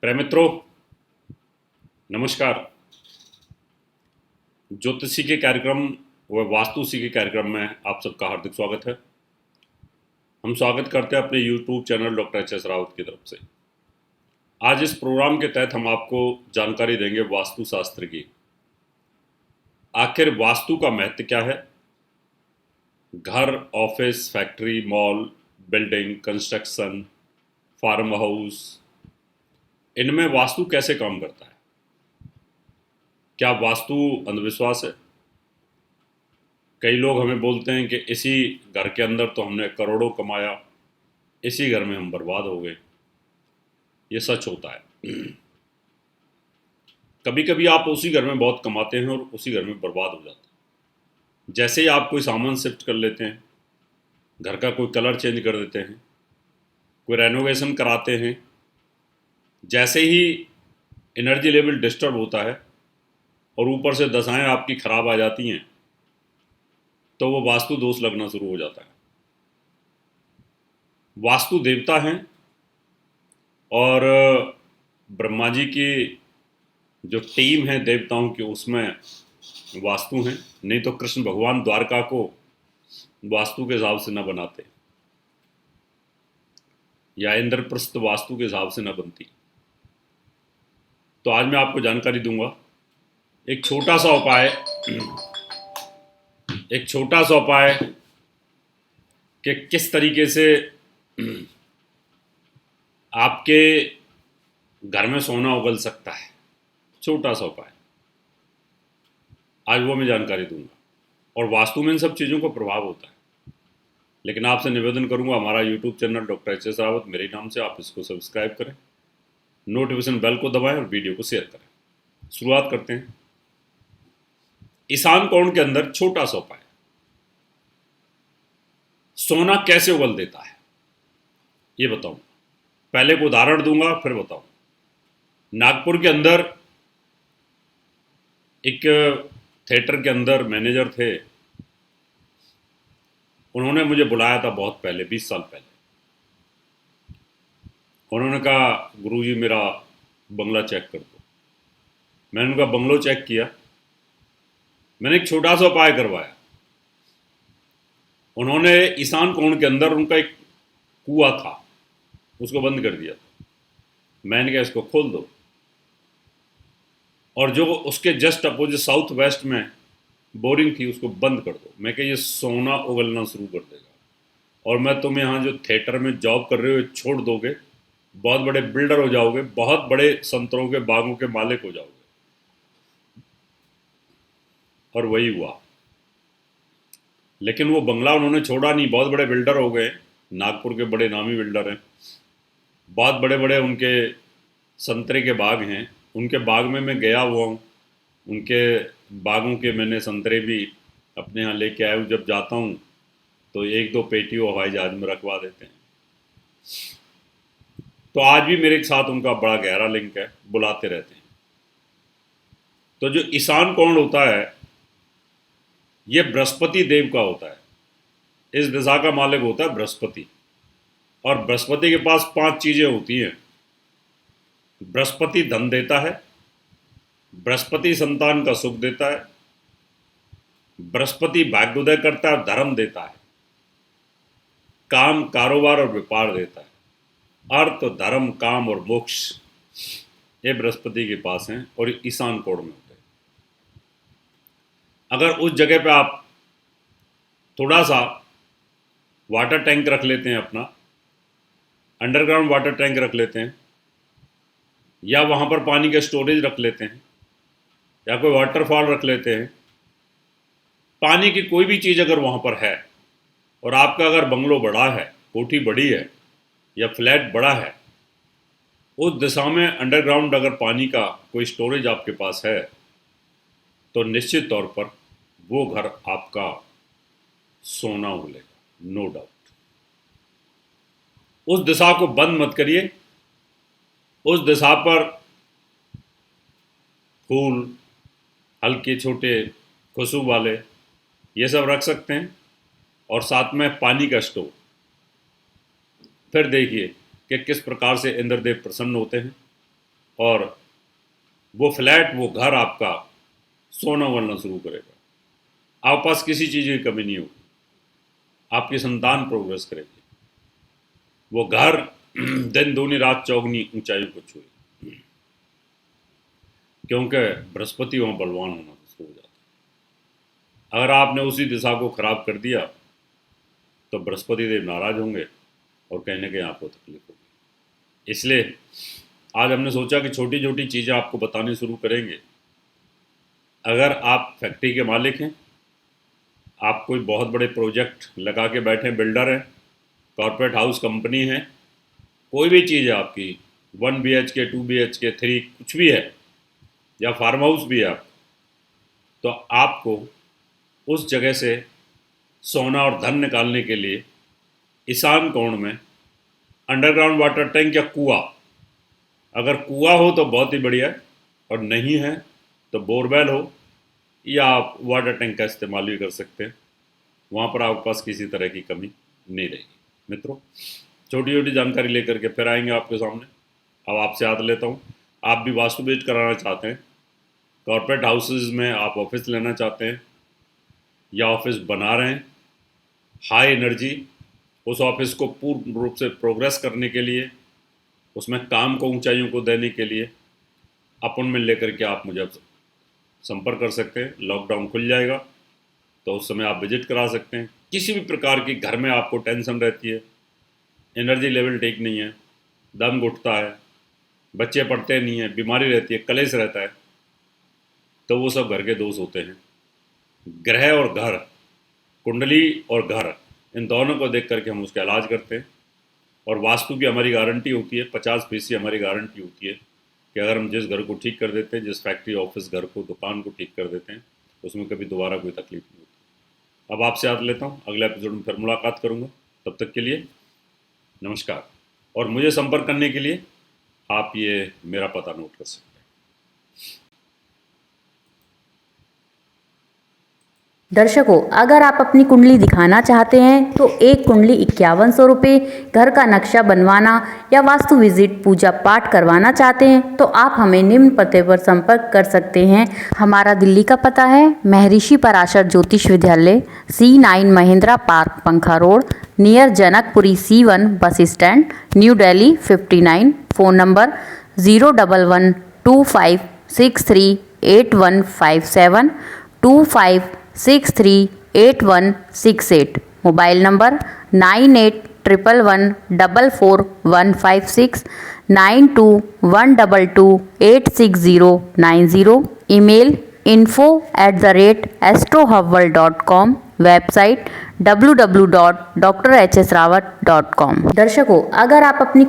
प्रिय मित्रों, नमस्कार। ज्योतिषी के कार्यक्रम व वास्तुशी के कार्यक्रम में आप सबका हार्दिक स्वागत है। हम स्वागत करते हैं अपने YouTube channel doctor HS. Rawat की तरफ से। आज इस प्रोग्राम के तहत हम आपको जानकारी देंगे वास्तुशास्त्र की। आखिर वास्तु का महत्व क्या है? घर, office, factory, mall, building, construction, farm house, इनमें वास्तु कैसे काम करता है? क्या वास्तु अंधविश्वास है? कई लोग हमें बोलते हैं कि इसी घर के अंदर तो हमने करोड़ों कमाया, इसी घर में हम बर्बाद हो गए। ये सच होता है। कभी कभी आप उसी घर में बहुत कमाते हैं और उसी घर में बर्बाद हो जाते हैं। जैसे ही आप कोई सामान शिफ्ट कर लेते हैं, घर का कोई कलर चेंज कर देते हैं, कोई रेनोवेशन कराते हैं, जैसे ही एनर्जी लेवल डिस्टर्ब होता है और ऊपर से दशाएं आपकी खराब आ जाती हैं, तो वो वास्तु दोष लगना शुरू हो जाता है। वास्तु देवता हैं और ब्रह्मा जी की जो टीम है देवताओं की, उसमें वास्तु हैं। नहीं तो कृष्ण भगवान द्वारका को वास्तु के हिसाब से न बनाते, या इंद्रप्रस्थ वास्तु के हिसाब से न बनती। तो आज मैं आपको जानकारी दूंगा एक छोटा सा उपाय कि किस तरीके से आपके घर में सोना उगल सकता है। छोटा सा उपाय, आज वो मैं जानकारी दूंगा। और वास्तु में इन सब चीज़ों का प्रभाव होता है। लेकिन आपसे निवेदन करूंगा, हमारा YouTube channel doctor HS. Rawat मेरे नाम से, आप इसको सब्सक्राइब करें, नोटिफिकेशन बेल को दबाएं और वीडियो को शेयर करें। शुरुआत करते हैं। ईशान कोण के अंदर छोटा सा उपाय, सोना कैसे उगल देता है ये बताऊं। पहले को उदाहरण दूंगा, फिर बताऊं। नागपुर के अंदर एक थिएटर के अंदर मैनेजर थे। उन्होंने मुझे बुलाया था बहुत पहले, 20 साल पहले। उन्होंने कहा, गुरुजी मेरा बंगला चेक कर दो। मैंने उनका बंगलो चेक किया। मैंने एक छोटा सा उपाय करवाया। उन्होंने ईशान कोण के अंदर उनका एक कुआं था, उसको बंद कर दिया। मैंने कहा इसको खोल दो, और जो उसके जस्ट अपोजिट साउथ वेस्ट में बोरिंग थी उसको बंद कर दो। मैं कहा ये सोना उगलना शुरू कर देगा, और मैं तुम यहाँ जो थिएटर में जॉब कर रहे हो छोड़ दोगे, बहुत बड़े बिल्डर हो जाओगे, बहुत बड़े संतरों के बागों के मालिक हो जाओगे। और वही हुआ। लेकिन वो बंगला उन्होंने छोड़ा नहीं। बहुत बड़े बिल्डर हो गए, नागपुर के बड़े नामी बिल्डर हैं। बहुत बड़े बड़े उनके संतरे के बाग हैं। उनके बाग में मैं गया हुआ हूँ। उनके बागों के मैंने संतरे भी अपने यहाँ लेके आया हूँ। जब जाता हूँ तो एक दो पेटी वो हवाई जहाज में रखवा देते हैं। तो आज भी मेरे साथ उनका बड़ा गहरा लिंक है, बुलाते रहते हैं। तो जो ईशान कोण होता है, ये बृहस्पति देव का होता है। इस दिशा का मालिक होता है बृहस्पति। और बृहस्पति के पास 5 चीजें होती हैं। बृहस्पति धन देता है, बृहस्पति संतान का सुख देता है, बृहस्पति भाग्योदय करता है और धर्म देता है, काम, कारोबार और व्यापार देता है, अर्थ, धर्म, काम और मोक्ष, ये बृहस्पति के पास हैं और ईशान कोण में होते हैं। अगर उस जगह पे आप थोड़ा सा वाटर टैंक रख लेते हैं, अपना अंडरग्राउंड वाटर टैंक रख लेते हैं, या वहाँ पर पानी का स्टोरेज रख लेते हैं, या कोई वाटरफॉल रख लेते हैं, पानी की कोई भी चीज़ अगर वहाँ पर है, और आपका अगर बंगलो बड़ा है, कोठी बड़ी है, या फ्लैट बड़ा है, उस दिशा में अंडरग्राउंड अगर पानी का कोई स्टोरेज आपके पास है, तो निश्चित तौर पर वो घर आपका सोना उगलेगा, नो डाउट। उस दिशा को बंद मत करिए। उस दिशा पर फूल, हल्के छोटे खुशबू वाले, ये सब रख सकते हैं, और साथ में पानी का स्टोव। फिर देखिए कि किस प्रकार से इंद्रदेव प्रसन्न होते हैं। और वो फ्लैट, वो घर आपका सोना बनना शुरू करेगा। आपके पास किसी चीज़ की कमी नहीं होगी, आपकी संतान प्रोग्रेस करेगी, वो घर दिन दूनी रात चौगनी ऊंचाइयों को छुएगी, क्योंकि बृहस्पति वहाँ बलवान होना शुरू हो जाता है। अगर आपने उसी दिशा को खराब कर दिया तो बृहस्पति देव नाराज होंगे और कहीं ना कहीं आपको तकलीफ होगी। इसलिए आज हमने सोचा कि छोटी छोटी चीज़ें आपको बतानी शुरू करेंगे। अगर आप फैक्ट्री के मालिक हैं, आप कोई बहुत बड़े प्रोजेक्ट लगा के बैठे बिल्डर हैं, कॉर्पोरेट हाउस कंपनी है, कोई भी चीज़ है आपकी 1 BHK 2 BHK 3 कुछ भी है, या फार्म हाउस भी है आप, तो आपको उस जगह से सोना और धन निकालने के लिए ईशान कोण में अंडरग्राउंड वाटर टैंक या कुआं, अगर कुआं हो तो बहुत ही बढ़िया है, और नहीं है तो बोरवेल हो या आप वाटर टैंक का इस्तेमाल भी कर सकते हैं। वहाँ पर आपके पास किसी तरह की कमी नहीं रहेगी। मित्रों, छोटी छोटी जानकारी लेकर के फिर आएंगे आपके सामने। अब आपसे याद लेता हूँ, आप भी वास्तु विजिट कराना चाहते हैं, कॉर्पोरेट हाउसेज में आप ऑफिस लेना चाहते हैं या ऑफिस बना रहे हैं, हाई एनर्जी उस ऑफिस को पूर्ण रूप से प्रोग्रेस करने के लिए, उसमें काम को ऊंचाइयों को देने के लिए अपॉइंटमेंट लेकर के आप मुझे संपर्क कर सकते हैं। लॉकडाउन खुल जाएगा तो उस समय आप विजिट करा सकते हैं। किसी भी प्रकार की घर में आपको टेंशन रहती है, एनर्जी लेवल ठीक नहीं है, दम घुटता है, बच्चे पढ़ते नहीं हैं, बीमारी रहती है, कलेश रहता है, तो वो सब घर के दोष होते हैं। ग्रह और घर, कुंडली और घर, इन दोनों को देख करके हम उसका इलाज करते हैं। और वास्तु की हमारी गारंटी होती है, 50% हमारी गारंटी होती है कि अगर हम जिस घर को ठीक कर देते हैं, जिस फैक्ट्री ऑफिस घर को दुकान को ठीक कर देते हैं, उसमें कभी दोबारा कोई तकलीफ नहीं होती। अब आपसे याद लेता हूँ, अगले एपिसोड में फिर मुलाकात करूँगा। तब तक के लिए नमस्कार। और मुझे संपर्क करने के लिए आप ये मेरा पता नोट कर सकते हैं। दर्शकों, अगर आप अपनी कुंडली दिखाना चाहते हैं तो एक कुंडली 5100 रुपये, घर का नक्शा बनवाना या वास्तु विजिट पूजा पाठ करवाना चाहते हैं तो आप हमें निम्न पते पर संपर्क कर सकते हैं। हमारा दिल्ली का पता है महर्षि पराशर ज्योतिष विद्यालय, C9 महिंद्रा पार्क, पंखा road, near Janakpuri C1 bus stand, new Delhi 59। Phone number 01125638157 25638168। Mobile number 9811144156 9212286090। Email info@astrohubworld.com। Website www.drhsrawat.com। दर्शकों, अगर आप अपनी